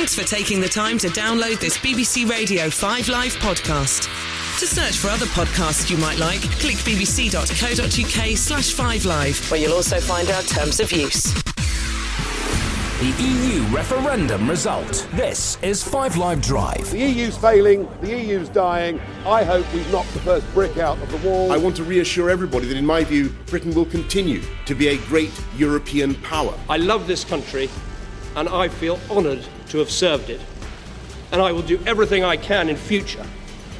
Thanks for taking the time to download this BBC Radio 5 Live podcast. To search for other podcasts you might like, click bbc.co.uk/5live, where you'll also find our terms of use. The EU referendum result. This is 5 Live Drive. The EU's failing, the EU's dying. I hope we've knocked the first brick out of the wall. I want to reassure everybody that in my view, Britain will continue to be a great European power. I love this country and I feel honoured to have served it. And I will do everything I can in future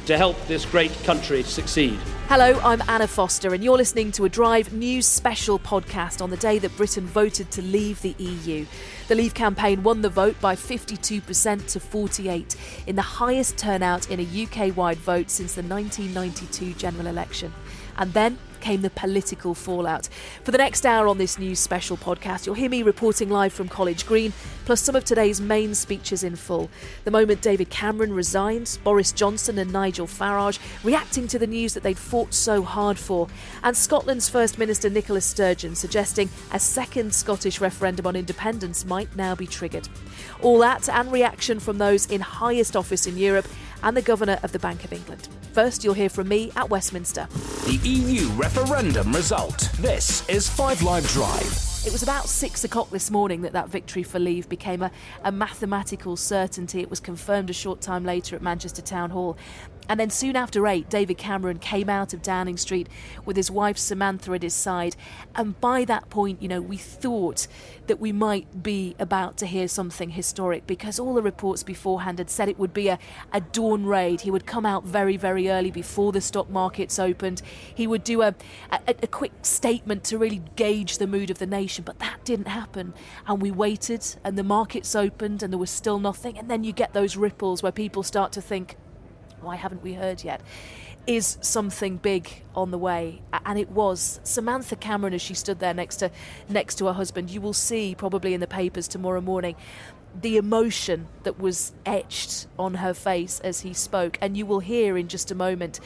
to help this great country succeed. Hello, I'm Anna Foster and you're listening to a Drive News special podcast on the day that Britain voted to leave the EU. The Leave campaign won the vote by 52% to 48% in the highest turnout in a UK-wide vote since the 1992 general election. And then came the political fallout. For the next hour on this news special podcast, you'll hear me reporting live from College Green, plus some of today's main speeches in full. The moment David Cameron resigned, Boris Johnson and Nigel Farage reacting to the news that they'd fought so hard for, and Scotland's First Minister Nicola Sturgeon suggesting a second Scottish referendum on independence might now be triggered. All that and reaction from those in highest office in Europe and the Governor of the Bank of England. First, you'll hear from me at Westminster. The EU referendum result. This is 5 Live Drive. It was about 6 o'clock this morning that victory for Leave became a mathematical certainty. It was confirmed a short time later at Manchester Town Hall. And then soon after 8, David Cameron came out of Downing Street with his wife Samantha at his side. And by that point, we thought that we might be about to hear something historic, because all the reports beforehand had said it would be a dawn raid. He would come out very, very early before the stock markets opened. He would do a quick statement to really gauge the mood of the nation. But that didn't happen. And we waited and the markets opened and there was still nothing. And then you get those ripples where people start to think, why haven't we heard yet? Is something big on the way? And it was. Samantha Cameron, as she stood there next to her husband, you will see probably in the papers tomorrow morning the emotion that was etched on her face as he spoke. And you will hear in just a moment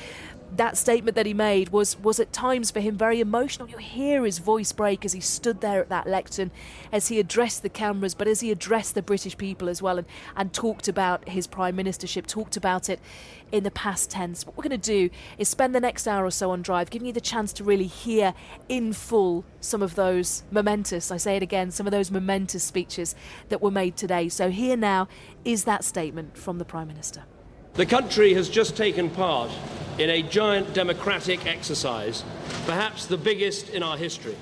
that statement that he made was at times for him very emotional. You hear his voice break as he stood there at that lectern, as he addressed the cameras, but as he addressed the British people as well, and talked about his prime ministership, talked about it in the past tense. What we're going to do is spend the next hour or so on Drive, giving you the chance to really hear in full some of those momentous, I say it again, some of those momentous speeches that were made today. So here now is that statement from the Prime Minister. The country has just taken part in a giant democratic exercise, perhaps the biggest in our history.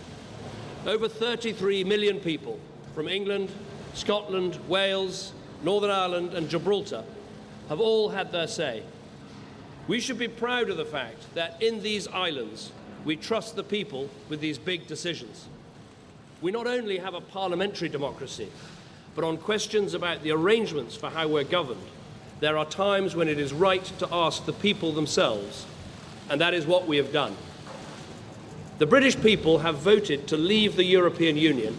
Over 33 million people from England, Scotland, Wales, Northern Ireland and Gibraltar have all had their say. We should be proud of the fact that in these islands we trust the people with these big decisions. We not only have a parliamentary democracy, but on questions about the arrangements for how we're governed, there are times when it is right to ask the people themselves, and that is what we have done. The British people have voted to leave the European Union,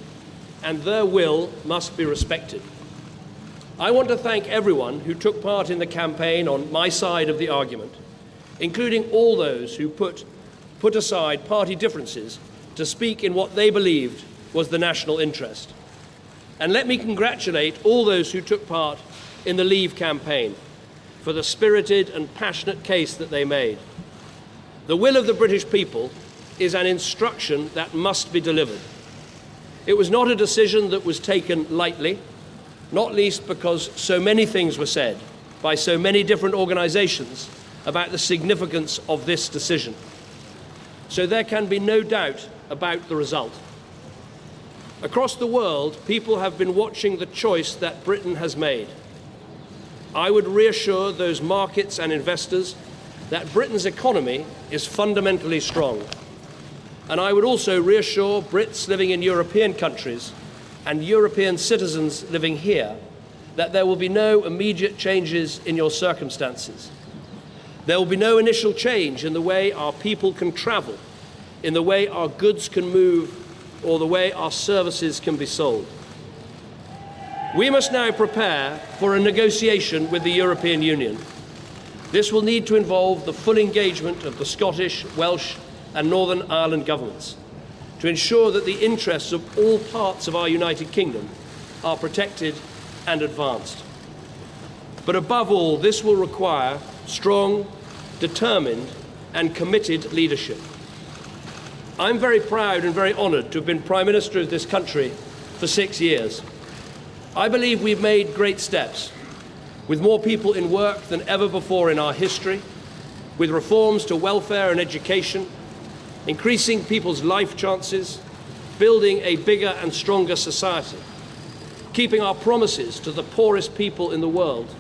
and their will must be respected. I want to thank everyone who took part in the campaign on my side of the argument, including all those who put aside party differences to speak in what they believed was the national interest. And let me congratulate all those who took part in the Leave campaign for the spirited and passionate case that they made. The will of the British people is an instruction that must be delivered. It was not a decision that was taken lightly, not least because so many things were said by so many different organisations about the significance of this decision. So there can be no doubt about the result. Across the world, people have been watching the choice that Britain has made. I would reassure those markets and investors that Britain's economy is fundamentally strong. And I would also reassure Brits living in European countries and European citizens living here that there will be no immediate changes in your circumstances. There will be no initial change in the way our people can travel, in the way our goods can move, or the way our services can be sold. We must now prepare for a negotiation with the European Union. This will need to involve the full engagement of the Scottish, Welsh and Northern Ireland governments to ensure that the interests of all parts of our United Kingdom are protected and advanced. But above all, this will require strong, determined, and committed leadership. I'm very proud and very honoured to have been Prime Minister of this country for 6 years. I believe we've made great steps, with more people in work than ever before in our history, with reforms to welfare and education, increasing people's life chances, building a bigger and stronger society, keeping our promises to the poorest people in the world,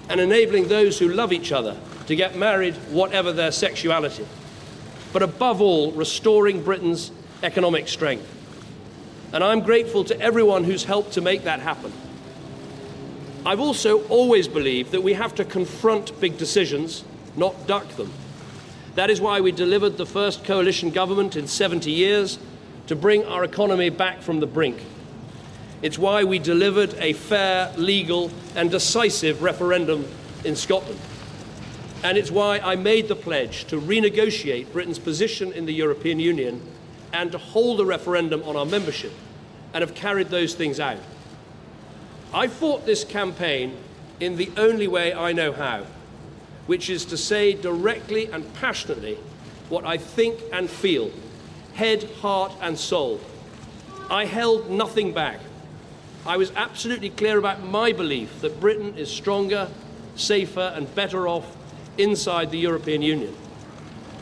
and enabling those who love each other to get married whatever their sexuality. But above all, restoring Britain's economic strength. And I'm grateful to everyone who's helped to make that happen. I've also always believed that we have to confront big decisions, not duck them. That is why we delivered the first coalition government in 70 years to bring our economy back from the brink. It's why we delivered a fair, legal, and decisive referendum in Scotland. And it's why I made the pledge to renegotiate Britain's position in the European Union and to hold a referendum on our membership, and have carried those things out. I fought this campaign in the only way I know how, which is to say directly and passionately what I think and feel, head, heart, and soul. I held nothing back. I was absolutely clear about my belief that Britain is stronger, safer, and better off inside the European Union.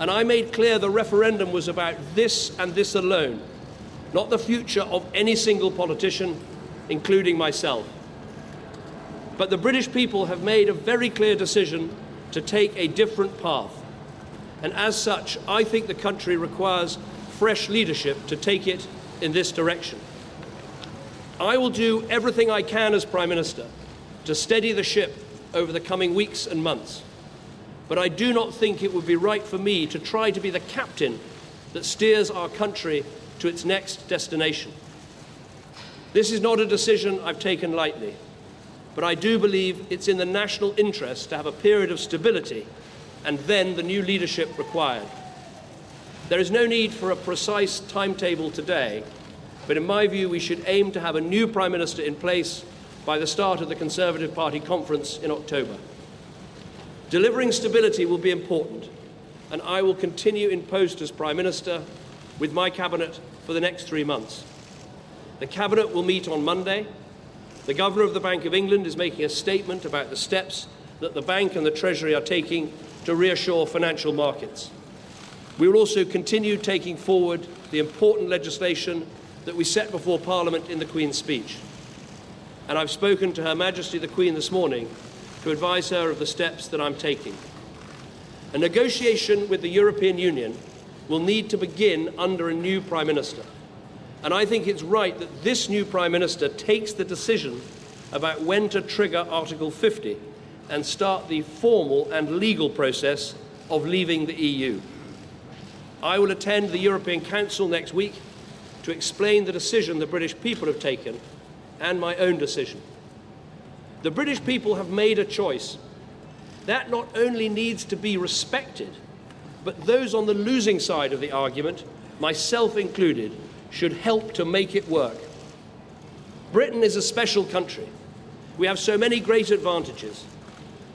And I made clear the referendum was about this and this alone, not the future of any single politician, including myself. But the British people have made a very clear decision to take a different path. And as such, I think the country requires fresh leadership to take it in this direction. I will do everything I can as Prime Minister to steady the ship over the coming weeks and months. But I do not think it would be right for me to try to be the captain that steers our country to its next destination. This is not a decision I've taken lightly, but I do believe it's in the national interest to have a period of stability and then the new leadership required. There is no need for a precise timetable today, but in my view, we should aim to have a new Prime Minister in place by the start of the Conservative Party conference in October. Delivering stability will be important, and I will continue in post as Prime Minister with my Cabinet for the next 3 months. The Cabinet will meet on Monday. The Governor of the Bank of England is making a statement about the steps that the Bank and the Treasury are taking to reassure financial markets. We will also continue taking forward the important legislation that we set before Parliament in the Queen's speech. And I've spoken to Her Majesty the Queen this morning to advise her of the steps that I'm taking. A negotiation with the European Union will need to begin under a new Prime Minister. And I think it's right that this new Prime Minister takes the decision about when to trigger Article 50 and start the formal and legal process of leaving the EU. I will attend the European Council next week to explain the decision the British people have taken and my own decision. The British people have made a choice. That not only needs to be respected, but those on the losing side of the argument, myself included, should help to make it work. Britain is a special country. We have so many great advantages.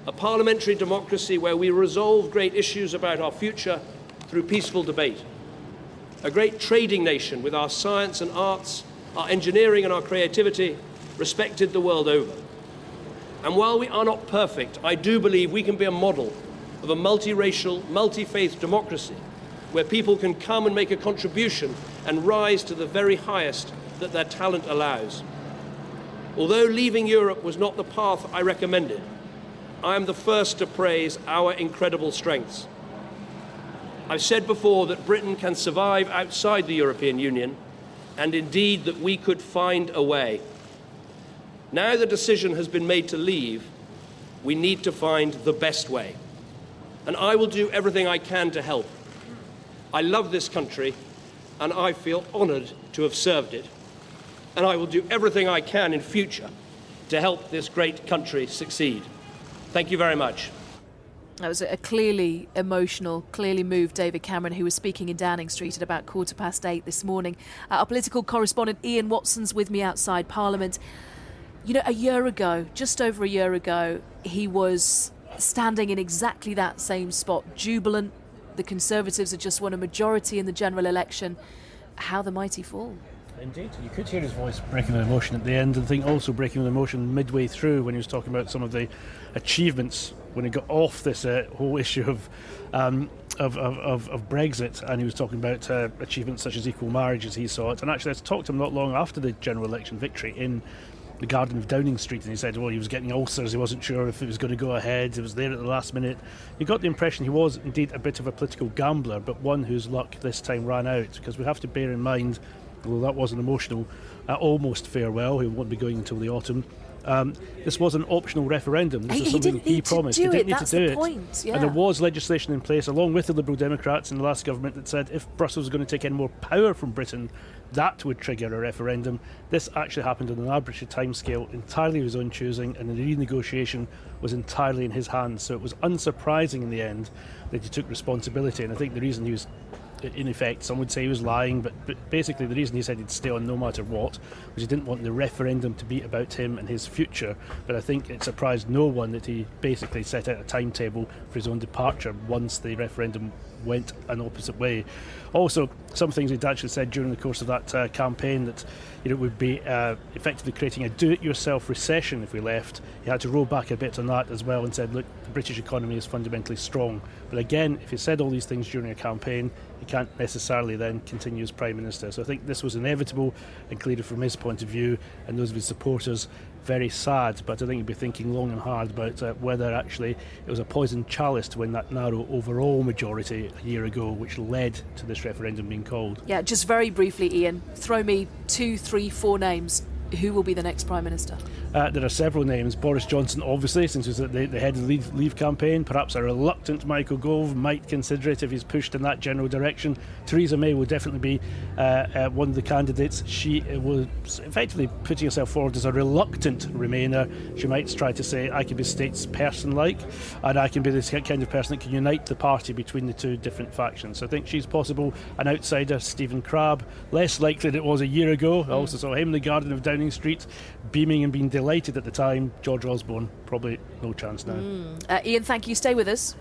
A parliamentary democracy where we resolve great issues about our future through peaceful debate. A great trading nation with our science and arts, our engineering and our creativity respected the world over. And while we are not perfect, I do believe we can be a model of a multiracial, multi-faith democracy where people can come and make a contribution and rise to the very highest that their talent allows. Although leaving Europe was not the path I recommended, I am the first to praise our incredible strengths. I've said before that Britain can survive outside the European Union, and indeed that we could find a way. Now the decision has been made to leave, we need to find the best way. And I will do everything I can to help. I love this country, and I feel honoured to have served it. And I will do everything I can in future to help this great country succeed. Thank you very much. That was a clearly emotional, clearly moved David Cameron, who was speaking in Downing Street at about 8:15 this morning. Our political correspondent Ian Watson's with me outside Parliament. You know, a year ago, just over a year ago, he was standing in exactly that same spot, jubilant. The Conservatives had just won a majority in the general election. How the mighty fall. Indeed, you could hear his voice breaking with emotion at the end, and I think also breaking with emotion midway through when he was talking about some of the achievements when he got off this whole issue of Brexit, and he was talking about achievements such as equal marriage as he saw it. And actually, I talked to him not long after the general election victory in the Garden of Downing Street, and he said, well, he was getting ulcers, he wasn't sure if it was going to go ahead, he was there at the last minute. You got the impression he was indeed a bit of a political gambler, but one whose luck this time ran out, because we have to bear in mind, although that was an emotional almost farewell, he won't be going until the autumn, this was an optional referendum. This is something he promised. He didn't need to do it. Point, yeah. And there was legislation in place, along with the Liberal Democrats in the last government, that said if Brussels was going to take any more power from Britain, that would trigger a referendum. This actually happened on an arbitrary timescale, entirely of his own choosing, and the renegotiation was entirely in his hands. So it was unsurprising in the end that he took responsibility. And I think the reason he was, in effect, some would say he was lying, but basically the reason he said he'd stay on no matter what was he didn't want the referendum to be about him and his future. But I think it surprised no one that he basically set out a timetable for his own departure once the referendum went an opposite way. Also, some things he'd actually said during the course of that campaign, that it would be effectively creating a do-it-yourself recession if we left. He had to roll back a bit on that as well and said, look, the British economy is fundamentally strong. But again, if he said all these things during a campaign, he can't necessarily then continue as Prime Minister. So I think this was inevitable, and clearly from his point of view and those of his supporters, very sad. But I think he'd be thinking long and hard about whether actually it was a poisoned chalice to win that narrow overall majority a year ago, which led to this referendum being called. Yeah, just very briefly, Ian, throw me 2, 3, 4 names. Who will be the next Prime Minister? There are several names. Boris Johnson, obviously, since he was at the head of the Leave campaign. Perhaps a reluctant Michael Gove might consider it if he's pushed in that general direction. Theresa May will definitely be one of the candidates. She was effectively putting herself forward as a reluctant Remainer. She might try to say, I can be statesperson-like, and I can be this kind of person that can unite the party between the two different factions. So I think she's possible. An outsider, Stephen Crabb, less likely than it was a year ago. I also saw him in the Garden of Downing Street, beaming and being delighted at the time. George Osborne, probably no chance now. Ian, thank you. Stay with us.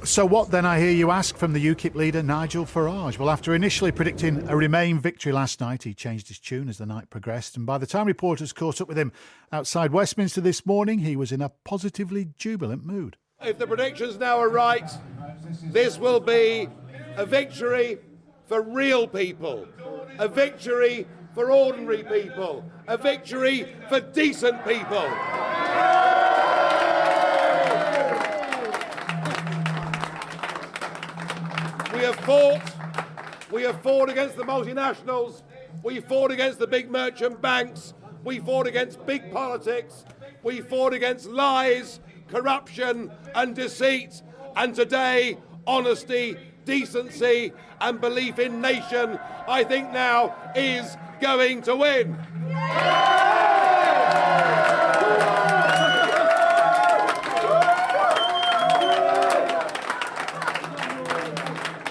So what then, I hear you ask, from the UKIP leader Nigel Farage? Well, after initially predicting a Remain victory last night, he changed his tune as the night progressed, and by the time reporters caught up with him outside Westminster this morning, he was in a positively jubilant mood. If the predictions now are right, this will be a victory for real people, a victory for ordinary people, a victory for decent people. We have fought against the multinationals, we fought against the big merchant banks, we fought against big politics, we fought against lies, corruption and deceit, and today, honesty, decency and belief in nation, I think now is going to win.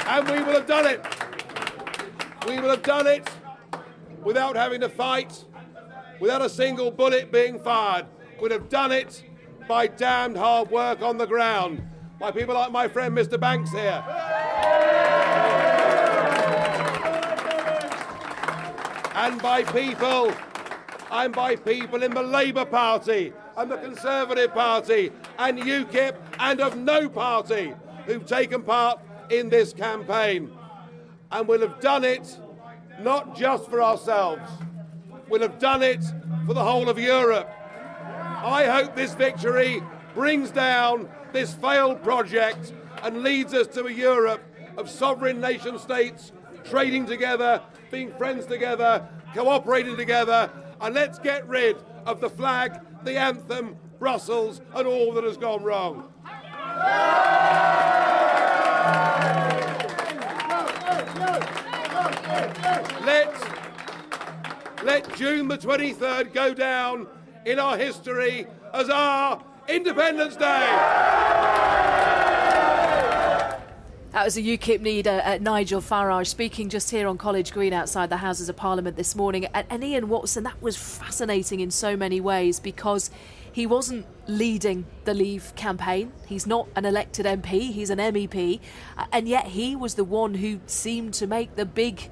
And we will have done it. We will have done it without having to fight, without a single bullet being fired. We'd have done it by damned hard work on the ground, by people like my friend Mr. Banks here. And by people in the Labour Party and the Conservative Party and UKIP and of no party who've taken part in this campaign. And we'll have done it not just for ourselves, we'll have done it for the whole of Europe. I hope this victory brings down this failed project and leads us to a Europe of sovereign nation states trading together, being friends together, cooperating together, and let's get rid of the flag, the anthem, Brussels, and all that has gone wrong. Let June the 23rd go down in our history as our Independence Day. That was a UKIP leader, Nigel Farage, speaking just here on College Green outside the Houses of Parliament this morning. And Ian Watson, that was fascinating in so many ways because he wasn't leading the Leave campaign. He's not an elected MP, he's an MEP. And yet he was the one who seemed to make the big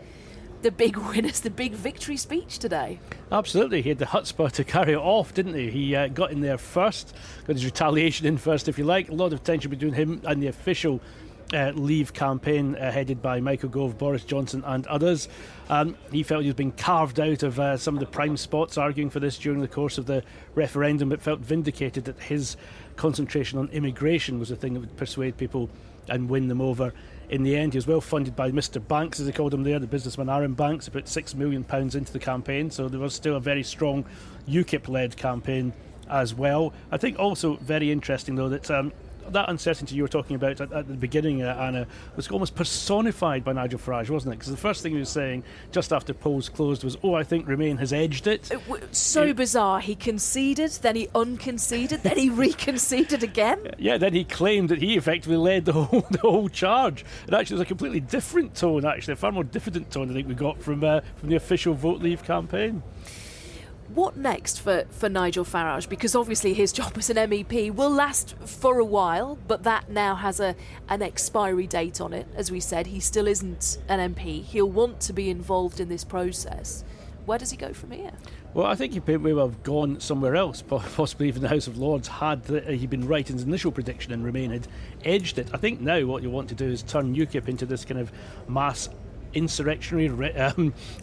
winners, the big victory speech today. Absolutely, he had the chutzpah to carry it off, didn't he? He got in there first, got his retaliation in first, if you like. A lot of tension between him and the official Leave campaign headed by Michael Gove, Boris Johnson and others. He felt he was being carved out of some of the prime spots arguing for this during the course of the referendum, but felt vindicated that his concentration on immigration was the thing that would persuade people and win them over. In the end, he was well funded by Mr. Banks, as they called him there, the businessman Aaron Banks. He put £6 million into the campaign, so there was still a very strong UKIP-led campaign as well. I think also very interesting, though, that that uncertainty you were talking about at the beginning, Anna, was almost personified by Nigel Farage, wasn't it? Because the first thing he was saying just after polls closed was, I think Remain has edged it. So bizarre. He conceded, then he unconceded, then he reconceded again. Yeah, then he claimed that he effectively led the whole charge. And actually, it was a completely different tone, actually, a far more diffident tone, I think, we got from the official Vote Leave campaign. What next for Nigel Farage? Because obviously his job as an MEP will last for a while, but that now has an expiry date on it. As we said, he still isn't an MP. He'll want to be involved in this process. Where does he go from here? Well, I think he may well have gone somewhere else, possibly even the House of Lords, had he been right in his initial prediction and Remain had edged it. I think now what you want to do is turn UKIP into this kind of mass insurrectionary,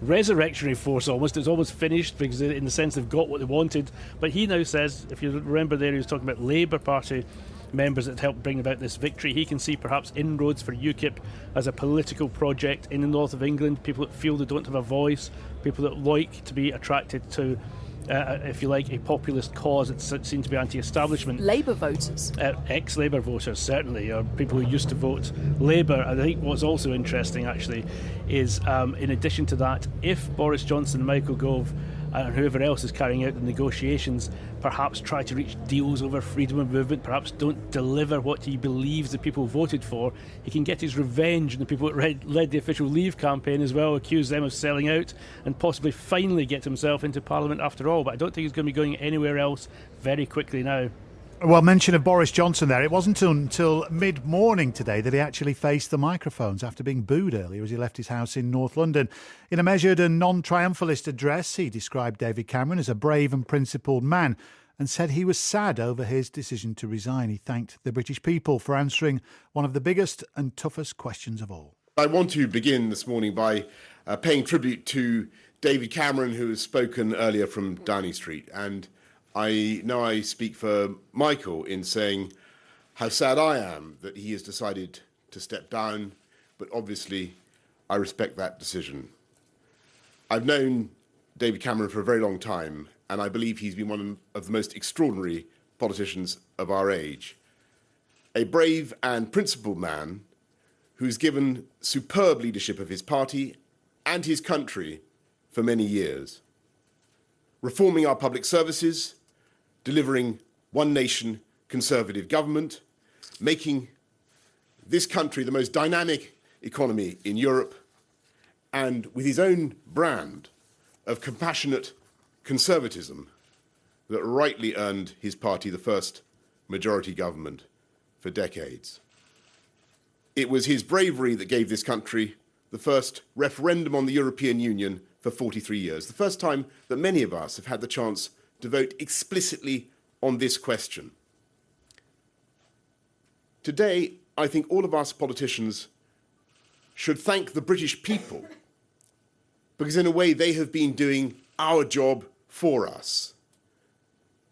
resurrectionary force almost. It's almost finished because in the sense they've got what they wanted. But he now says, if you remember there, he was talking about Labour Party members that helped bring about this victory. He can see perhaps inroads for UKIP as a political project in the north of England, people that feel they don't have a voice, people that like to be attracted to if you like, a populist cause that seemed to be anti-establishment. Labour voters. Ex-Labour voters, certainly, or people who used to vote Labour. I think what's also interesting, actually, is in addition to that, if Boris Johnson, Michael Gove, and whoever else is carrying out the negotiations perhaps try to reach deals over freedom of movement, perhaps don't deliver what he believes the people voted for, he can get his revenge on the people that led the official Leave campaign as well, accuse them of selling out, and possibly finally get himself into Parliament after all. But I don't think he's going to be going anywhere else very quickly now. Well, mention of Boris Johnson there. It wasn't until mid-morning today that he actually faced the microphones after being booed earlier as he left his house in North London. In a measured and non-triumphalist address, he described David Cameron as a brave and principled man and said he was sad over his decision to resign. He thanked the British people for answering one of the biggest and toughest questions of all. I want to begin this morning by paying tribute to David Cameron, who has spoken earlier from Downing Street. And I know I speak for Michael in saying how sad I am that he has decided to step down, but obviously I respect that decision. I've known David Cameron for a very long time, and I believe he's been one of the most extraordinary politicians of our age. A brave and principled man who's given superb leadership of his party and his country for many years, reforming our public services, delivering one nation conservative government, making this country the most dynamic economy in Europe, and with his own brand of compassionate conservatism that rightly earned his party the first majority government for decades. It was his bravery that gave this country the first referendum on the European Union for 43 years, the first time that many of us have had the chance to vote explicitly on this question. Today, I think all of us politicians should thank the British people because in a way they have been doing our job for us.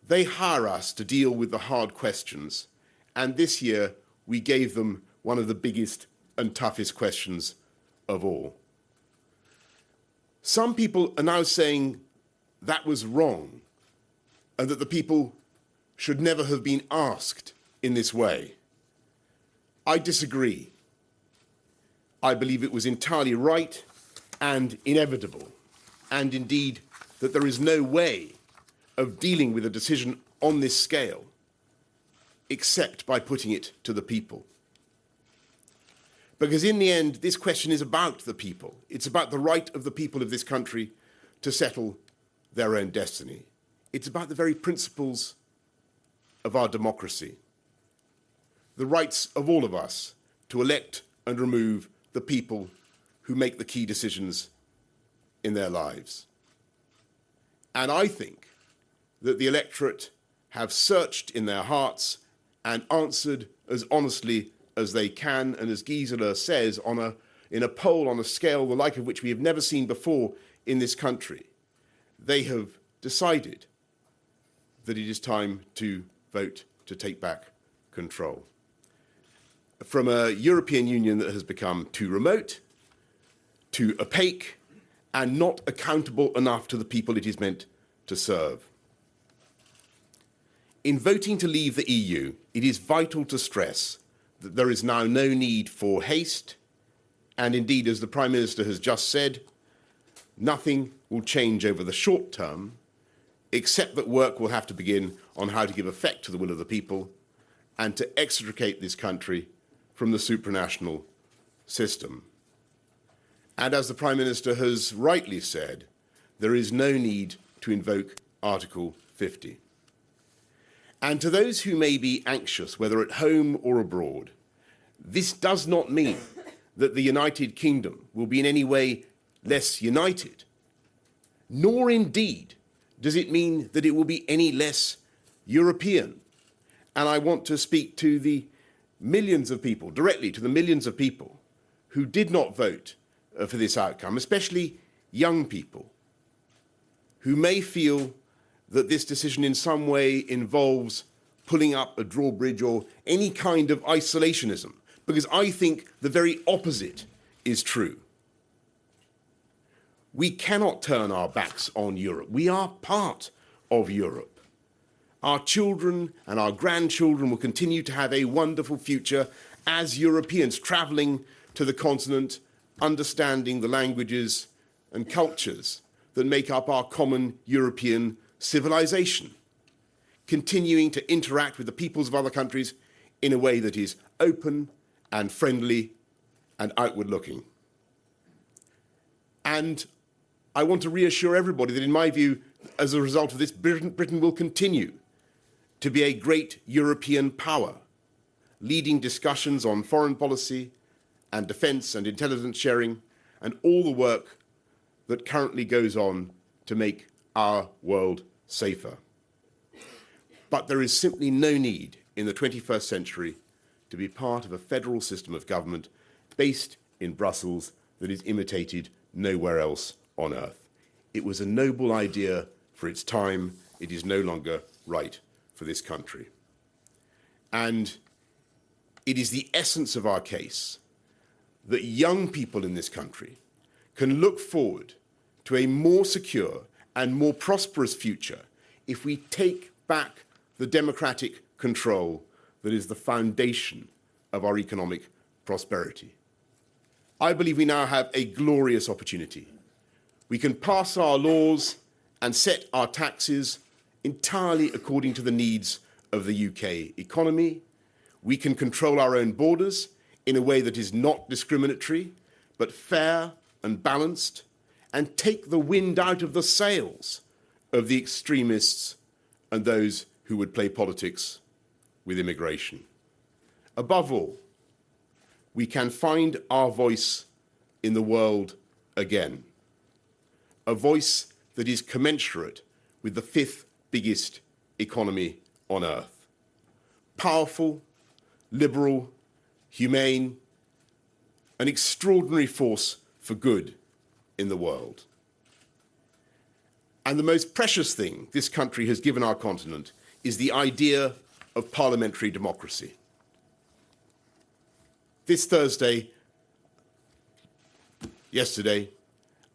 They hire us to deal with the hard questions, and this year we gave them one of the biggest and toughest questions of all. Some people are now saying that was wrong and that the people should never have been asked in this way. I disagree. I believe it was entirely right and inevitable, and indeed that there is no way of dealing with a decision on this scale except by putting it to the people. Because in the end, this question is about the people. It's about the right of the people of this country to settle their own destiny. It's about the very principles of our democracy. The rights of all of us to elect and remove the people who make the key decisions in their lives. And I think that the electorate have searched in their hearts and answered as honestly as they can, and as Gisela says, in a poll on a scale the like of which we have never seen before in this country, they have decided that it is time to vote to take back control. From a European Union that has become too remote, too opaque, and not accountable enough to the people it is meant to serve. In voting to leave the EU, it is vital to stress that there is now no need for haste, and indeed, as the Prime Minister has just said, nothing will change over the short term, except that work will have to begin on how to give effect to the will of the people and to extricate this country from the supranational system. And as the Prime Minister has rightly said, there is no need to invoke Article 50. And to those who may be anxious, whether at home or abroad, this does not mean that the United Kingdom will be in any way less united, nor indeed does it mean that it will be any less European. And I want to speak to the millions of people, directly to the millions of people who did not vote for this outcome, especially young people, who may feel that this decision in some way involves pulling up a drawbridge or any kind of isolationism, because I think the very opposite is true. We cannot turn our backs on Europe. We are part of Europe. Our children and our grandchildren will continue to have a wonderful future as Europeans travelling to the continent, understanding the languages and cultures that make up our common European civilization, continuing to interact with the peoples of other countries in a way that is open and friendly and outward-looking. And I want to reassure everybody that, in my view, as a result of this, Britain will continue to be a great European power, leading discussions on foreign policy and defence and intelligence sharing and all the work that currently goes on to make our world safer. But there is simply no need in the 21st century to be part of a federal system of government based in Brussels that is imitated nowhere else on earth. It was a noble idea for its time. It is no longer right for this country. And it is the essence of our case that young people in this country can look forward to a more secure and more prosperous future if we take back the democratic control that is the foundation of our economic prosperity. I believe we now have a glorious opportunity. We can pass our laws and set our taxes entirely according to the needs of the UK economy. We can control our own borders in a way that is not discriminatory, but fair and balanced, and take the wind out of the sails of the extremists and those who would play politics with immigration. Above all, we can find our voice in the world again, a voice that is commensurate with the fifth biggest economy on earth. Powerful, liberal, humane, an extraordinary force for good in the world. And the most precious thing this country has given our continent is the idea of parliamentary democracy. This Thursday, yesterday,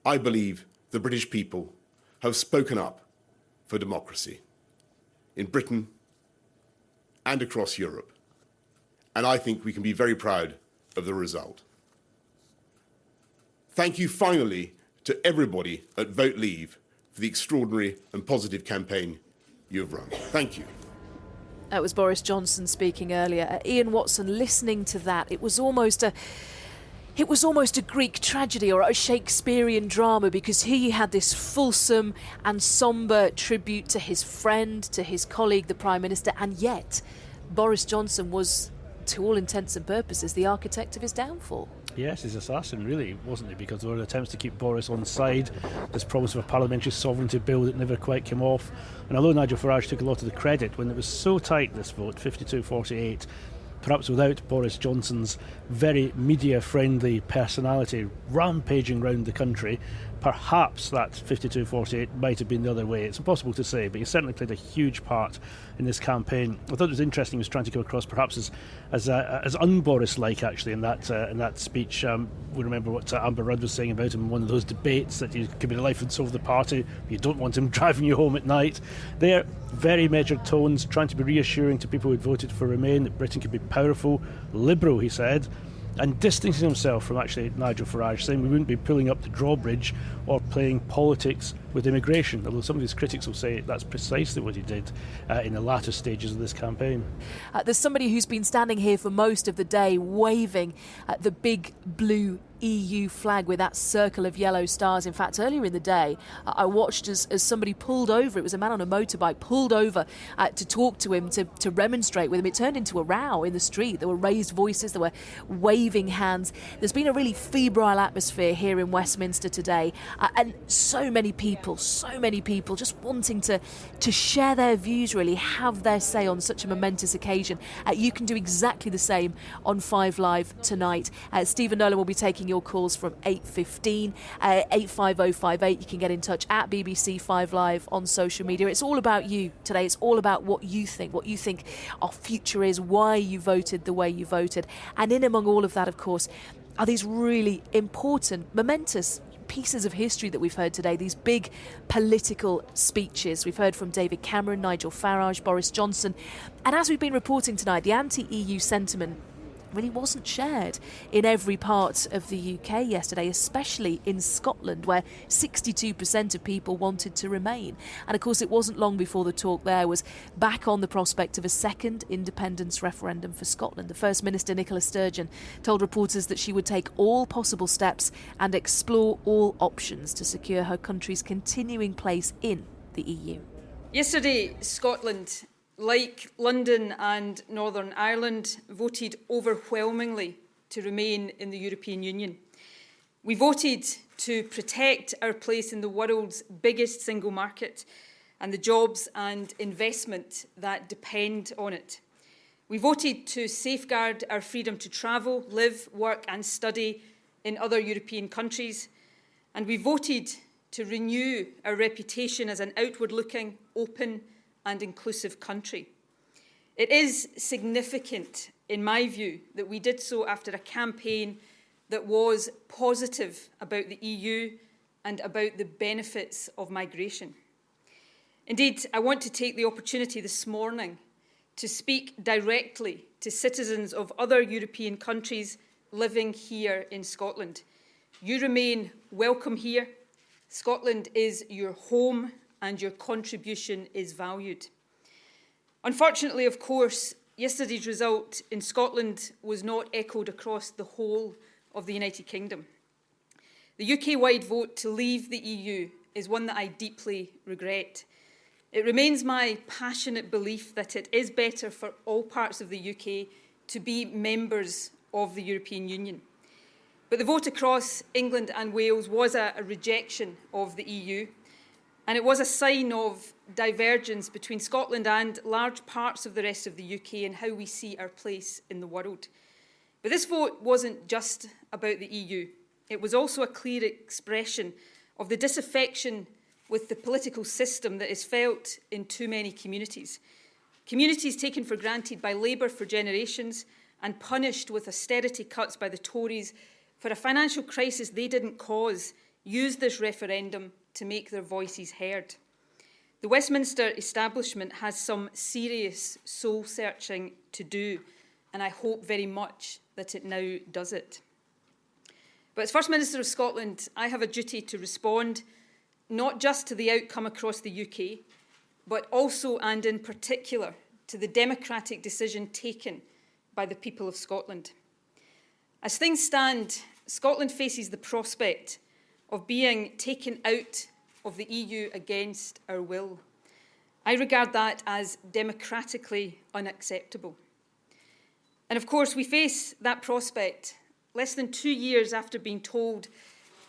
I believe the British people have spoken up for democracy in Britain and across Europe. And I think we can be very proud of the result. Thank you finally to everybody at Vote Leave for the extraordinary and positive campaign you have run. Thank you. That was Boris Johnson speaking earlier. Ian Watson, listening to that, it was almost It was almost a Greek tragedy or a Shakespearean drama, because here you had this fulsome and sombre tribute to his friend, to his colleague, the Prime Minister, and yet Boris Johnson was, to all intents and purposes, the architect of his downfall. Yes, his assassin, really, wasn't it? Because there were attempts to keep Boris on side, this promise of a parliamentary sovereignty bill that never quite came off. And although Nigel Farage took a lot of the credit when it was so tight, this vote, 52-48, perhaps without Boris Johnson's very media-friendly personality rampaging round the country, perhaps that 52-48 might have been the other way. It's impossible to say, but he certainly played a huge part in this campaign. I thought it was interesting he was trying to come across perhaps as un-Boris-like, actually, in that speech. We remember what Amber Rudd was saying about him in one of those debates, that he could be the life and soul of the party. You don't want him driving you home at night. They're very measured tones, trying to be reassuring to people who had voted for Remain that Britain could be powerful, liberal, he said, and distancing himself from actually Nigel Farage, saying we wouldn't be pulling up the drawbridge or playing politics with immigration, although some of his critics will say that's precisely what he did in the latter stages of this campaign. There's somebody who's been standing here for most of the day waving the big blue EU flag with that circle of yellow stars. In fact, earlier in the day, I watched as somebody pulled over. It was a man on a motorbike, pulled over to talk to him, to remonstrate with him. It turned into a row in the street. There were raised voices, there were waving hands. There's been a really febrile atmosphere here in Westminster today, and so many people just wanting to share their views, really have their say on such a momentous occasion. You can do exactly the same on 5 Live tonight. Stephen Nolan will be taking your calls from 8:15, 85058. You can get in touch at BBC 5 Live on social media. It's all about you today. It's all about what you think our future is, why you voted the way you voted. And in among all of that, of course, are these really important, momentous pieces of history that we've heard today, these big political speeches. We've heard from David Cameron, Nigel Farage, Boris Johnson. And as we've been reporting tonight, the anti-EU sentiment really wasn't shared in every part of the UK yesterday, especially in Scotland, where 62% of people wanted to remain. And of course, it wasn't long before the talk there was back on the prospect of a second independence referendum for Scotland. The First Minister, Nicola Sturgeon, told reporters that she would take all possible steps and explore all options to secure her country's continuing place in the EU. Yesterday, Scotland, like London and Northern Ireland, voted overwhelmingly to remain in the European Union. We voted to protect our place in the world's biggest single market and the jobs and investment that depend on it. We voted to safeguard our freedom to travel, live, work and study in other European countries. And we voted to renew our reputation as an outward-looking, open and inclusive country. It is significant, in my view, that we did so after a campaign that was positive about the EU and about the benefits of migration. Indeed, I want to take the opportunity this morning to speak directly to citizens of other European countries living here in Scotland. You remain welcome here. Scotland is your home and your contribution is valued. Unfortunately, of course, yesterday's result in Scotland was not echoed across the whole of the United Kingdom. The UK-wide vote to leave the EU is one that I deeply regret. It remains my passionate belief that it is better for all parts of the UK to be members of the European Union. But the vote across England and Wales was a rejection of the EU, and it was a sign of divergence between Scotland and large parts of the rest of the UK and how we see our place in the world. But this vote wasn't just about the EU. It was also a clear expression of the disaffection with the political system that is felt in too many communities. Communities taken for granted by Labour for generations and punished with austerity cuts by the Tories for a financial crisis they didn't cause, used this referendum to make their voices heard. The Westminster establishment has some serious soul-searching to do, and I hope very much that it now does it. But as First Minister of Scotland, I have a duty to respond not just to the outcome across the UK, but also and in particular to the democratic decision taken by the people of Scotland. As things stand, Scotland faces the prospect of being taken out of the EU against our will. I regard that as democratically unacceptable. And of course, we face that prospect less than 2 years after being told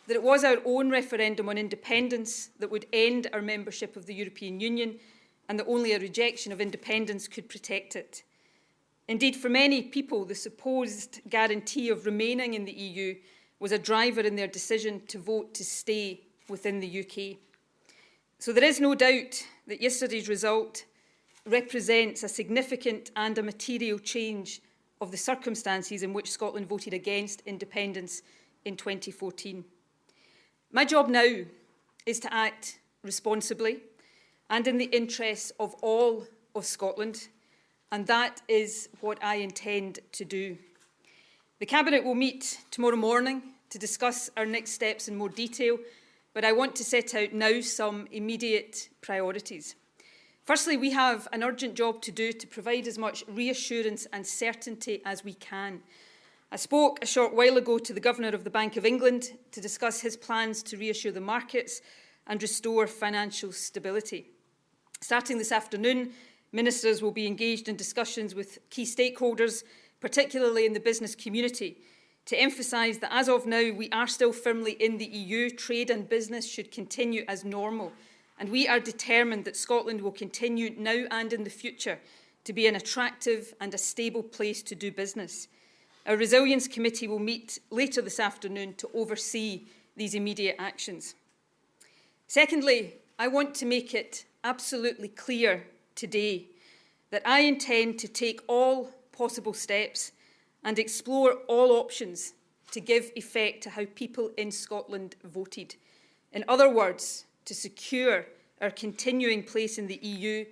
that it was our own referendum on independence that would end our membership of the European Union and that only a rejection of independence could protect it. Indeed, for many people, the supposed guarantee of remaining in the EU was a driver in their decision to vote to stay within the UK. So there is no doubt that yesterday's result represents a significant and a material change of the circumstances in which Scotland voted against independence in 2014. My job now is to act responsibly and in the interests of all of Scotland, and that is what I intend to do. The Cabinet will meet tomorrow morning to discuss our next steps in more detail, but I want to set out now some immediate priorities. Firstly, we have an urgent job to do to provide as much reassurance and certainty as we can. I spoke a short while ago to the Governor of the Bank of England to discuss his plans to reassure the markets and restore financial stability. Starting this afternoon, ministers will be engaged in discussions with key stakeholders, particularly in the business community, to emphasise that as of now we are still firmly in the EU, trade and business should continue as normal, and we are determined that Scotland will continue now and in the future to be an attractive and a stable place to do business. Our Resilience Committee will meet later this afternoon to oversee these immediate actions. Secondly, I want to make it absolutely clear today that I intend to take all possible steps and explore all options to give effect to how people in Scotland voted. In other words, to secure our continuing place in the EU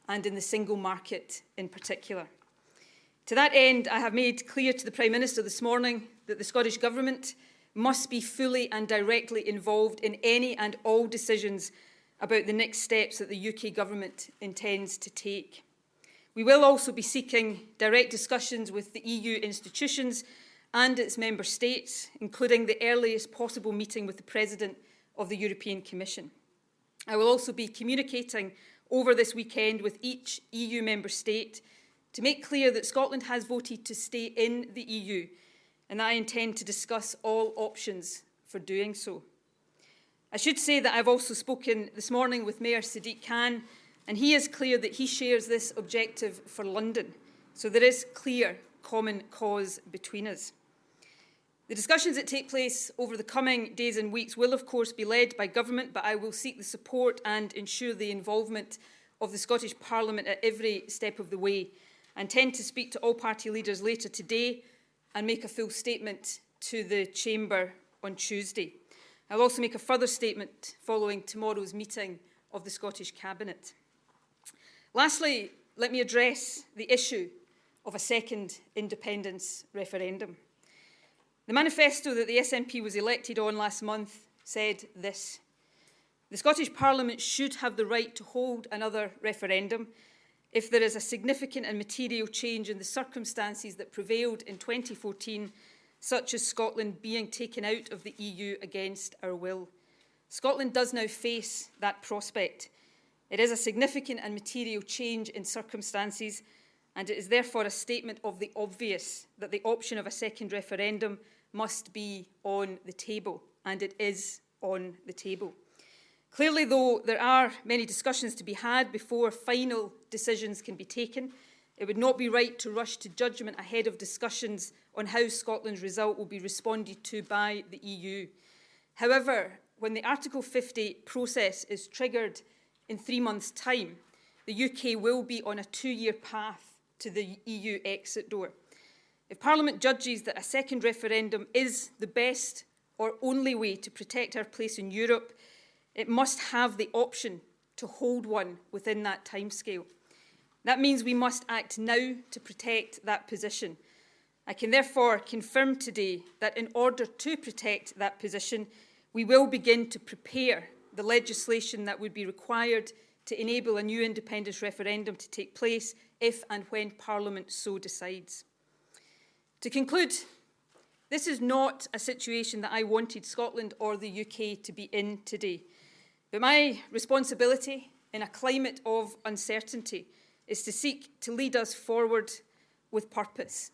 and in the single market in particular. To that end, I have made clear to the Prime Minister this morning that the Scottish Government must be fully and directly involved in any and all decisions about the next steps that the UK Government intends to take. We will also be seeking direct discussions with the EU institutions and its member states, including the earliest possible meeting with the President of the European Commission. I will also be communicating over this weekend with each EU member state to make clear that Scotland has voted to stay in the EU, and I intend to discuss all options for doing so. I should say that I've also spoken this morning with Mayor Sadiq Khan, and he is clear that he shares this objective for London. So there is clear common cause between us. The discussions that take place over the coming days and weeks will, of course, be led by government, but I will seek the support and ensure the involvement of the Scottish Parliament at every step of the way. I intend to speak to all party leaders later today and make a full statement to the Chamber on Tuesday. I'll also make a further statement following tomorrow's meeting of the Scottish Cabinet. Lastly, let me address the issue of a second independence referendum. The manifesto that the SNP was elected on last month said this: the Scottish Parliament should have the right to hold another referendum if there is a significant and material change in the circumstances that prevailed in 2014, such as Scotland being taken out of the EU against our will. Scotland does now face that prospect. It is a significant and material change in circumstances, and it is therefore a statement of the obvious that the option of a second referendum must be on the table, and it is on the table. Clearly, though, there are many discussions to be had before final decisions can be taken. It would not be right to rush to judgment ahead of discussions on how Scotland's result will be responded to by the EU. However, when the Article 50 process is triggered in 3 months' time, the UK will be on a 2-year path to the EU exit door. If Parliament judges that a second referendum is the best or only way to protect our place in Europe, it must have the option to hold one within that timescale. That means we must act now to protect that position. I can therefore confirm today that in order to protect that position, we will begin to prepare the legislation that would be required to enable a new independence referendum to take place if and when Parliament so decides. To conclude, This is not a situation that I wanted Scotland or the UK to be in today. But my responsibility in a climate of uncertainty is to seek to lead us forward with purpose.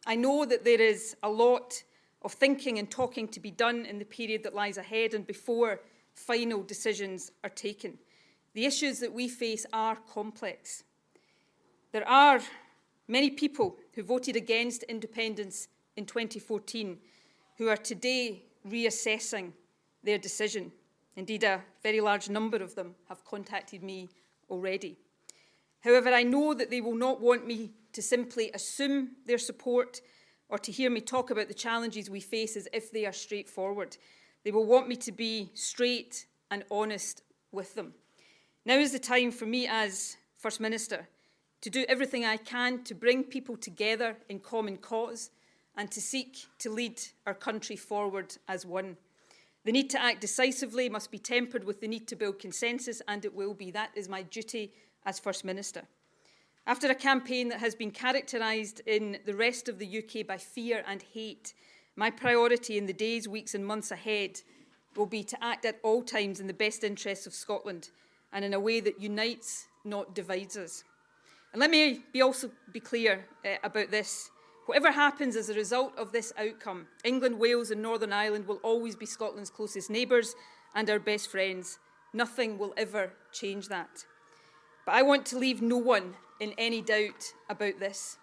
I know that there is a lot of thinking and talking to be done in the period that lies ahead and before final decisions are taken. The issues that we face are complex. There are many people who voted against independence in 2014 who are today reassessing their decision. Indeed, a very large number of them have contacted me already. However, I know that they will not want me to simply assume their support or to hear me talk about the challenges we face as if they are straightforward. They will want me to be straight and honest with them. Now is the time for me as First Minister to do everything I can to bring people together in common cause and to seek to lead our country forward as one. The need to act decisively must be tempered with the need to build consensus, and it will be. That is my duty as First Minister. After a campaign that has been characterised in the rest of the UK by fear and hate, my priority in the days, weeks and months ahead will be to act at all times in the best interests of Scotland and in a way that unites, not divides us. And let me also be clear about this. Whatever happens as a result of this outcome, England, Wales and Northern Ireland will always be Scotland's closest neighbours and our best friends. Nothing will ever change that. But I want to leave no one in any doubt about this.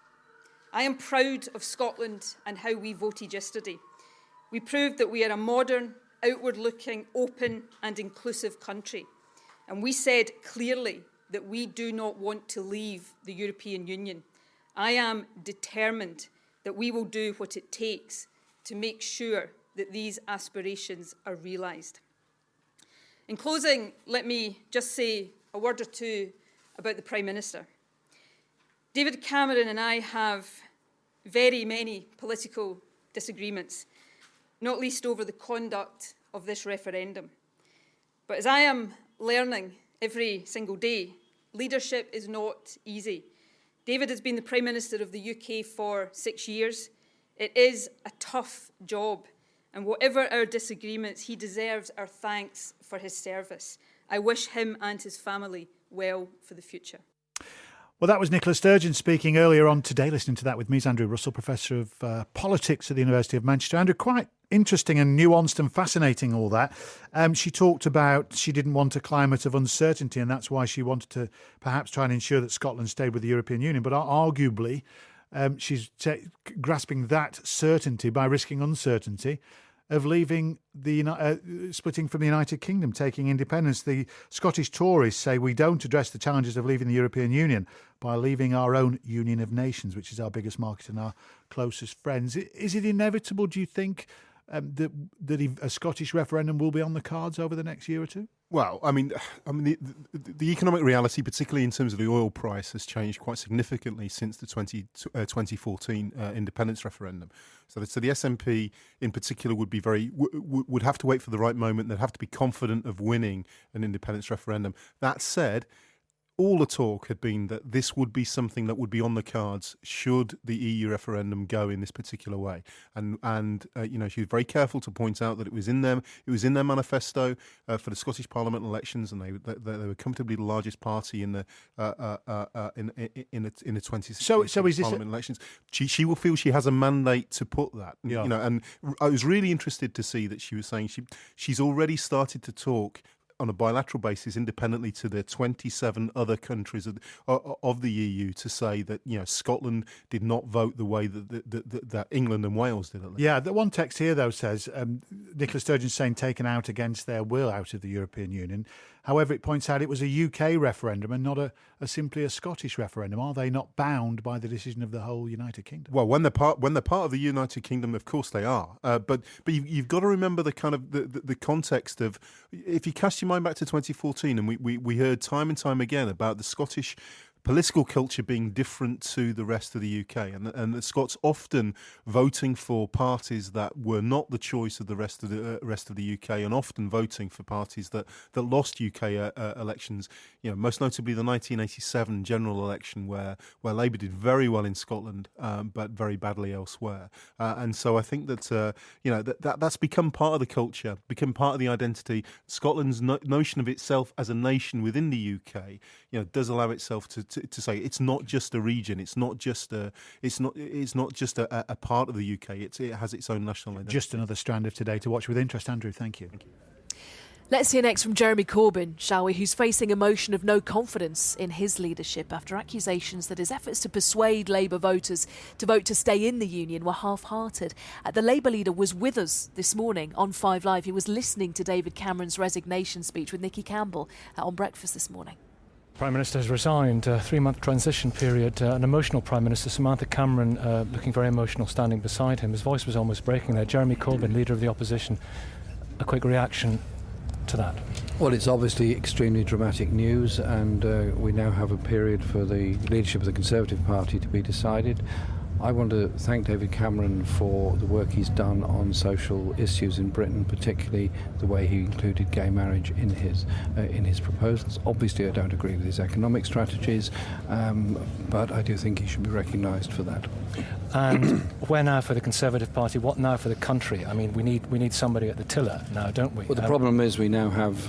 I am proud of Scotland and how we voted yesterday. We proved that we are a modern, outward-looking, open and inclusive country. And we said clearly that we do not want to leave the European Union. I am determined that we will do what it takes to make sure that these aspirations are realised. In closing, let me just say a word or two about the Prime Minister. David Cameron and I have very many political disagreements, not least over the conduct of this referendum. But as I am learning every single day, leadership is not easy. David has been the Prime Minister of the UK for 6 years. It is a tough job, and whatever our disagreements, he deserves our thanks for his service. I wish him and his family well for the future. Well, that was Nicola Sturgeon speaking earlier on today. Listening to that with me is Andrew Russell, Professor of Politics at the University of Manchester. Andrew, quite interesting and nuanced and fascinating, all that. She talked about she didn't want a climate of uncertainty, and that's why she wanted to perhaps try and ensure that Scotland stayed with the European Union. But arguably, she's grasping that certainty by risking uncertainty of leaving splitting from the United Kingdom, taking independence. The Scottish Tories say we don't address the challenges of leaving the European Union by leaving our own Union of Nations, which is our biggest market and our closest friends. Is it inevitable, do you think, that a Scottish referendum will be on the cards over the next year or two? Well, I mean, the economic reality, particularly in terms of the oil price, has changed quite significantly since the 2014 independence referendum. So the SNP in particular would have to wait for the right moment. They'd have to be confident of winning an independence referendum. That said, all the talk had been that this would be something that would be on the cards should the EU referendum go in this particular way. And she was very careful to point out that it was in them. It was in their manifesto for the Scottish Parliament elections, and they were comfortably the largest party in the 2016 Parliament elections. She will feel she has a mandate to put that. Yeah. And I was really interested to see that she was saying she's already started to talk on a bilateral basis independently to the 27 other countries of the EU to say that Scotland did not vote the way that England and Wales did. Yeah, the one text here though says Nicola Sturgeon saying taken out against their will out of the European Union. However, it points out it was a UK referendum and not simply a Scottish referendum. Are they not bound by the decision of the whole United Kingdom? Well, when they're part of the United Kingdom, of course they are. But you've got to remember the kind of the context of, if you cast your mind back to 2014, and we heard time and time again about the Scottish political culture being different to the rest of the UK, and the Scots often voting for parties that were not the choice of the rest of the UK, and often voting for parties that lost UK elections. You know, most notably the 1987 general election, where Labour did very well in Scotland, but very badly elsewhere. And so I think that that's become part of the culture, become part of the identity. Scotland's notion of itself as a nation within the UK, does allow itself to say it's not just a region, it's not just a part of the UK. It has its own national identity. Just another strand of today to watch with interest, Andrew. Thank you. Let's hear next from Jeremy Corbyn, shall we, who's facing a motion of no confidence in his leadership after accusations that his efforts to persuade Labour voters to vote to stay in the union were half-hearted. The Labour leader was with us this morning on 5 Live. He was listening to David Cameron's resignation speech with Nicky Campbell on Breakfast this morning. Prime Minister has resigned, a 3-month transition period, an emotional Prime Minister, Samantha Cameron, looking very emotional, standing beside him. His voice was almost breaking there. Jeremy Corbyn, Leader of the Opposition, a quick reaction to that? Well, it's obviously extremely dramatic news, and we now have a period for the leadership of the Conservative Party to be decided. I want to thank David Cameron for the work he's done on social issues in Britain, particularly the way he included gay marriage in his proposals. Obviously, I don't agree with his economic strategies, but I do think he should be recognised for that. And where now for the Conservative Party? What now for the country? I mean, we need somebody at the tiller now, don't we? Well, the problem is we now have,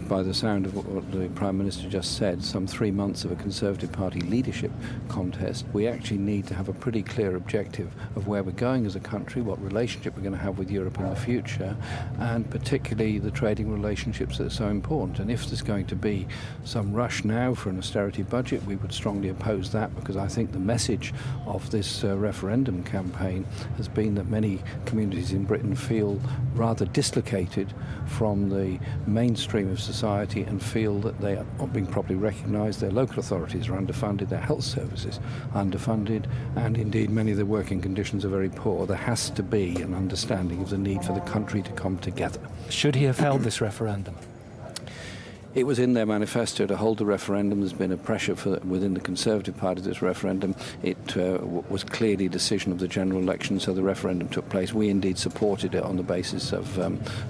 by the sound of what the Prime Minister just said, some 3 months of a Conservative Party leadership contest. We actually need to have a pretty clear objective of where we're going as a country, what relationship we're going to have with Europe in the future, and particularly the trading relationships that are so important. And if there's going to be some rush now for an austerity budget, we would strongly oppose that, because I think the message of this referendum campaign has been that many communities in Britain feel rather dislocated from the mainstream of society and feel that they are not being properly recognised. Their local authorities are underfunded, their health services are underfunded, and indeed many of their working conditions are very poor. There has to be an understanding of the need for the country to come together. Should he have held this referendum? It was in their manifesto to hold the referendum. There's been a pressure within the Conservative Party this referendum. It was clearly a decision of the general election, so the referendum took place. We indeed supported it on the basis of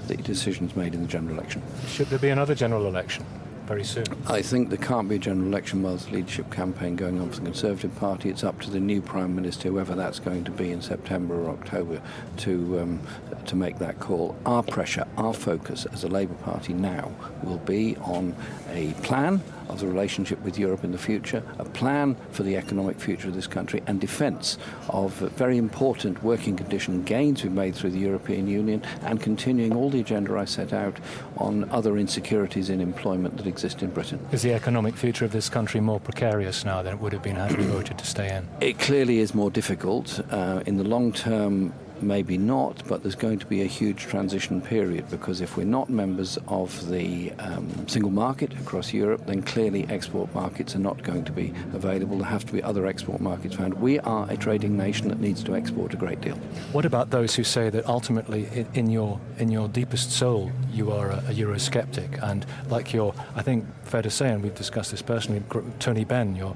the decisions made in the general election. Should there be another general election very soon? I think there can't be a general election while there's a leadership campaign going on for the Conservative Party. It's up to the new Prime Minister, whoever that's going to be in September or October, to make that call. Our pressure, our focus as a Labour Party now will be on a plan of the relationship with Europe in the future, a plan for the economic future of this country, and defence of very important working condition gains we've made through the European Union, and continuing all the agenda I set out on other insecurities in employment that exist in Britain. Is the economic future of this country more precarious now than it would have been had we voted to stay in? It clearly is more difficult. In the long term, maybe not, but there's going to be a huge transition period, because if we're not members of the single market across Europe, then clearly export markets are not going to be available. There have to be other export markets found. We are a trading nation that needs to export a great deal. What about those who say that ultimately in your deepest soul you are a Eurosceptic, and like your, I think fair to say, and we've discussed this personally, Tony Benn, your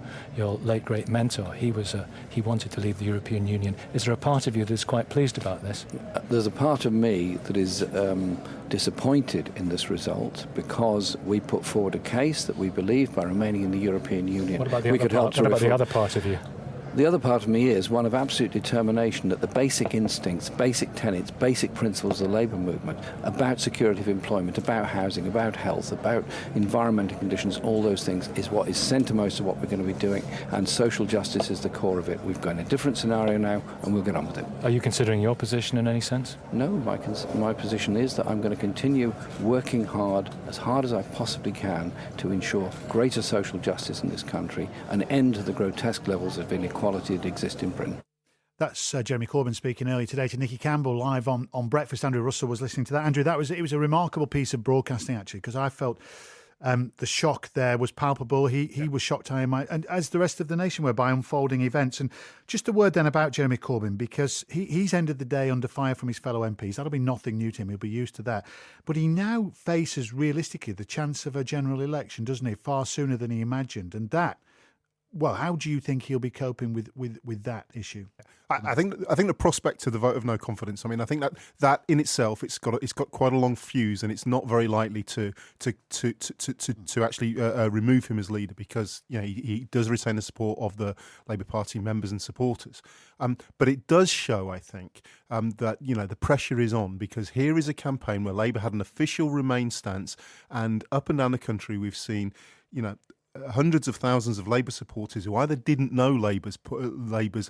late great mentor, he wanted to leave the European Union. Is there a part of you that's quite pleased about this? There's a part of me that is disappointed in this result, because we put forward a case that we believe by remaining in the European Union What about the other part of you? The other part of me is one of absolute determination that the basic instincts, basic tenets, basic principles of the labour movement about security of employment, about housing, about health, about environmental conditions, all those things is what is centremost of what we're going to be doing, and social justice is the core of it. We've got a different scenario now, and we'll get on with it. Are you considering your position in any sense? No, my position is that I'm going to continue working hard as I possibly can, to ensure greater social justice in this country, an end to the grotesque levels of inequality that exist in Britain. That's Jeremy Corbyn speaking earlier today to Nicky Campbell live on Breakfast. Andrew Russell was listening to that. Andrew, it was a remarkable piece of broadcasting, actually, because I felt the shock there was palpable. He was shocked, and as the rest of the nation were, by unfolding events. And just a word then about Jeremy Corbyn, because he's ended the day under fire from his fellow MPs. That'll be nothing new to him. He'll be used to that. But he now faces realistically the chance of a general election, doesn't he? Far sooner than he imagined. And that, well, how do you think he'll be coping with that issue? I think the prospect of the vote of no confidence. I mean, I think that in itself, it's got quite a long fuse, and it's not very likely to actually remove him as leader, because he does retain the support of the Labour Party members and supporters. But it does show, I think, that the pressure is on, because here is a campaign where Labour had an official Remain stance, and up and down the country we've seen hundreds of thousands of Labour supporters who either didn't know Labour's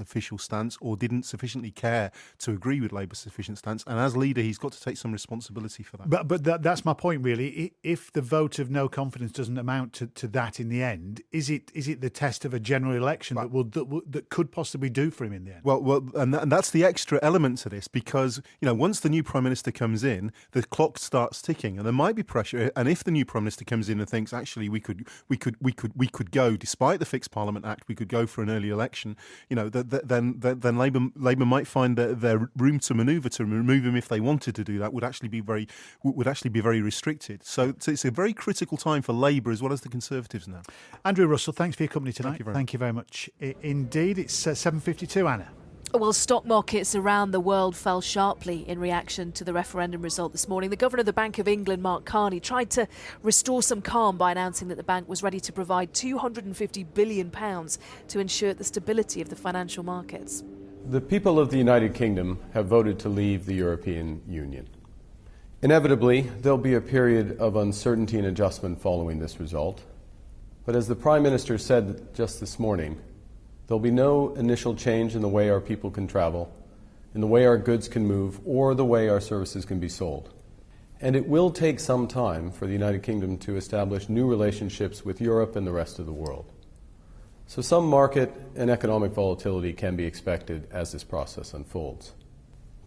official stance or didn't sufficiently care to agree with Labour's sufficient stance. And as leader, he's got to take some responsibility for that. But that's my point, really. If the vote of no confidence doesn't amount to that in the end, is it the test of a general election that could possibly do for him in the end? Well, and that's the extra element to this, because once the new Prime Minister comes in, the clock starts ticking, and there might be pressure. And if the new Prime Minister comes in and thinks, actually, we could go, despite the Fixed Parliament Act, we could go for an early election, then Labour might find that their room to manoeuvre to remove him, if they wanted to do that, would actually be very restricted. So it's a very critical time for Labour as well as the Conservatives now. Andrew Russell, thanks for your company tonight. Thank you very much indeed. It's 7:52, Anna. Well, stock markets around the world fell sharply in reaction to the referendum result this morning. The Governor of the Bank of England, Mark Carney, tried to restore some calm by announcing that the bank was ready to provide £250 billion to ensure the stability of the financial markets. The people of the United Kingdom have voted to leave the European Union. Inevitably, there'll be a period of uncertainty and adjustment following this result. But as the Prime Minister said just this morning, there'll be no initial change in the way our people can travel, in the way our goods can move, or the way our services can be sold. And it will take some time for the United Kingdom to establish new relationships with Europe and the rest of the world. So some market and economic volatility can be expected as this process unfolds.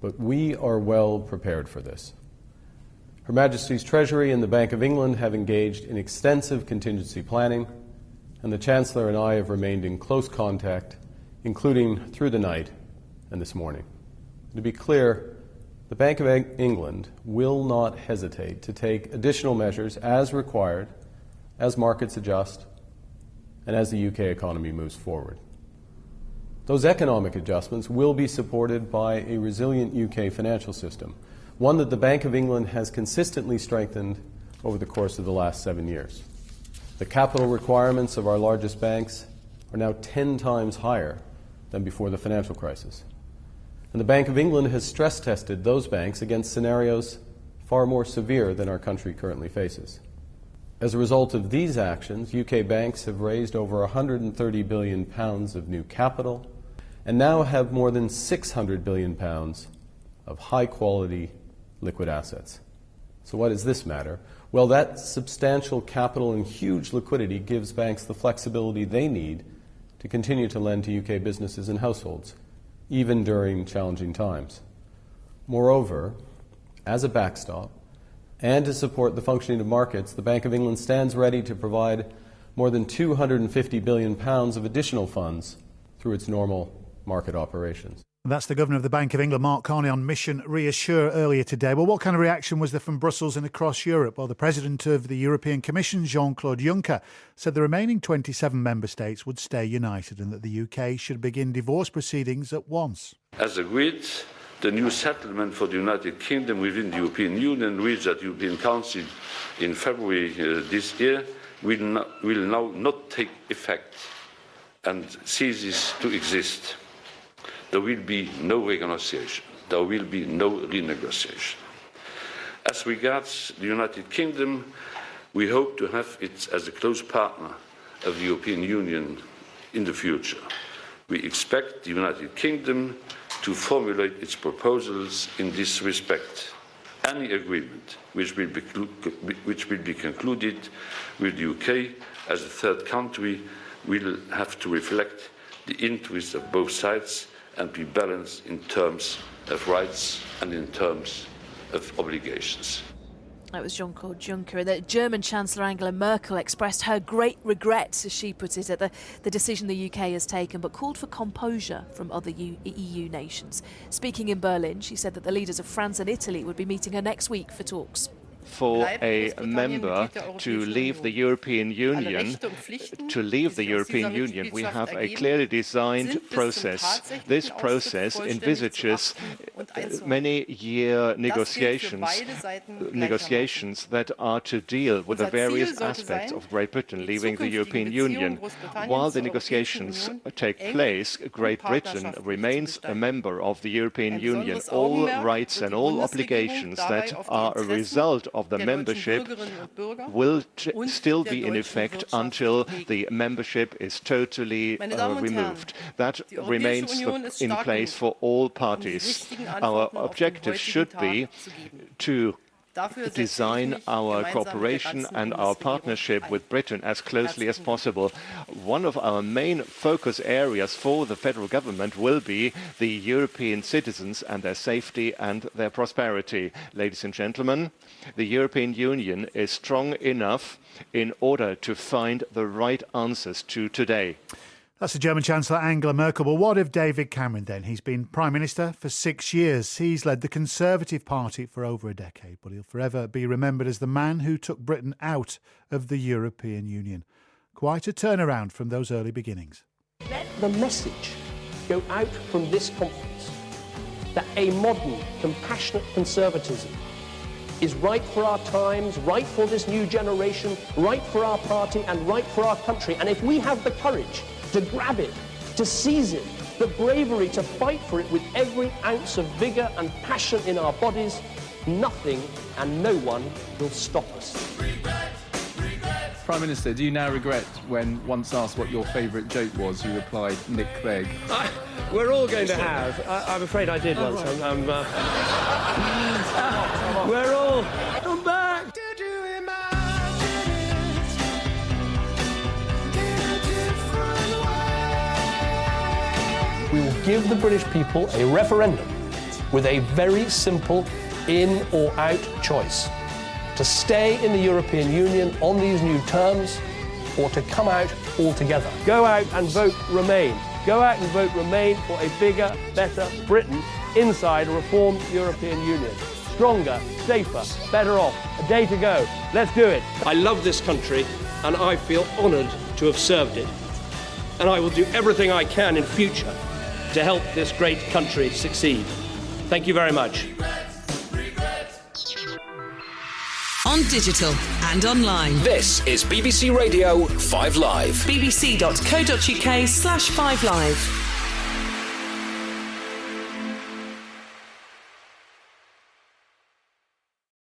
But we are well prepared for this. Her Majesty's Treasury and the Bank of England have engaged in extensive contingency planning, and the Chancellor and I have remained in close contact, including through the night and this morning. To be clear, the Bank of England will not hesitate to take additional measures as required, as markets adjust, and as the UK economy moves forward. Those economic adjustments will be supported by a resilient UK financial system, one that the Bank of England has consistently strengthened over the course of the last 7 years. The capital requirements of our largest banks are now 10 times higher than before the financial crisis. And the Bank of England has stress tested those banks against scenarios far more severe than our country currently faces. As a result of these actions, UK banks have raised over £130 billion of new capital and now have more than £600 billion of high-quality liquid assets. So why does this matter? Well, that substantial capital and huge liquidity gives banks the flexibility they need to continue to lend to UK businesses and households, even during challenging times. Moreover, as a backstop, and to support the functioning of markets, the Bank of England stands ready to provide more than £250 billion of additional funds through its normal market operations. That's the Governor of the Bank of England, Mark Carney, on Mission Reassure earlier today. Well, what kind of reaction was there from Brussels and across Europe? Well, the President of the European Commission, Jean-Claude Juncker, said the remaining 27 member states would stay united and that the UK should begin divorce proceedings at once. As agreed, the new settlement for the United Kingdom within the European Union reached at the European Council in February this year will now not take effect and ceases to exist. There will be no renegotiation. There will be no renegotiation. As regards the United Kingdom, we hope to have it as a close partner of the European Union in the future. We expect the United Kingdom to formulate its proposals in this respect. Any agreement which will be concluded with the UK as a third country will have to reflect the interests of both sides and be balanced in terms of rights and in terms of obligations. That was Jean-Claude Juncker. The German Chancellor Angela Merkel expressed her great regrets, as she put it, at the decision the UK has taken, but called for composure from other EU nations. Speaking in Berlin, she said that the leaders of France and Italy would be meeting her next week for talks. for a member to leave the European Union. To leave the European Union, we have a clearly designed process. This process envisages many-year negotiations that are to deal with the various aspects of Great Britain leaving the European Union. While the negotiations take place, Great Britain remains a member of the European Union. All rights and all obligations that are a result of the membership will still be in effect until the membership is totally removed. That remains in place for all parties. Our objective should be to design our cooperation and our partnership with Britain as closely as possible. One of our main focus areas for the federal government will be the European citizens and their safety and their prosperity. Ladies and gentlemen, the European Union is strong enough in order to find the right answers to today. That's the German Chancellor Angela Merkel. But what of David Cameron then? He's been Prime Minister for 6 years. He's led the Conservative Party for over a decade, but he'll forever be remembered as the man who took Britain out of the European Union. Quite a turnaround from those early beginnings. Let the message go out from this conference that a modern, compassionate conservatism is right for our times, right for this new generation, right for our party and right for our country. And if we have the courage to grab it, to seize it, the bravery to fight for it with every ounce of vigour and passion in our bodies, nothing and no one will stop us. Prime Minister, do you now regret when once asked what your favourite joke was, you replied, Nick Clegg? We're all going to have. I'm afraid I did once. We're all... Come back! We will give the British people a referendum with a very simple in or out choice: to stay in the European Union on these new terms or to come out altogether. Go out and vote Remain. Go out and vote Remain for a bigger, better Britain inside a reformed European Union. Stronger, safer, better off. A day to go. Let's do it. I love this country and I feel honoured to have served it. And I will do everything I can in future to help this great country succeed. Thank you very much. On digital and online. This is BBC Radio 5 Live. bbc.co.uk/5live.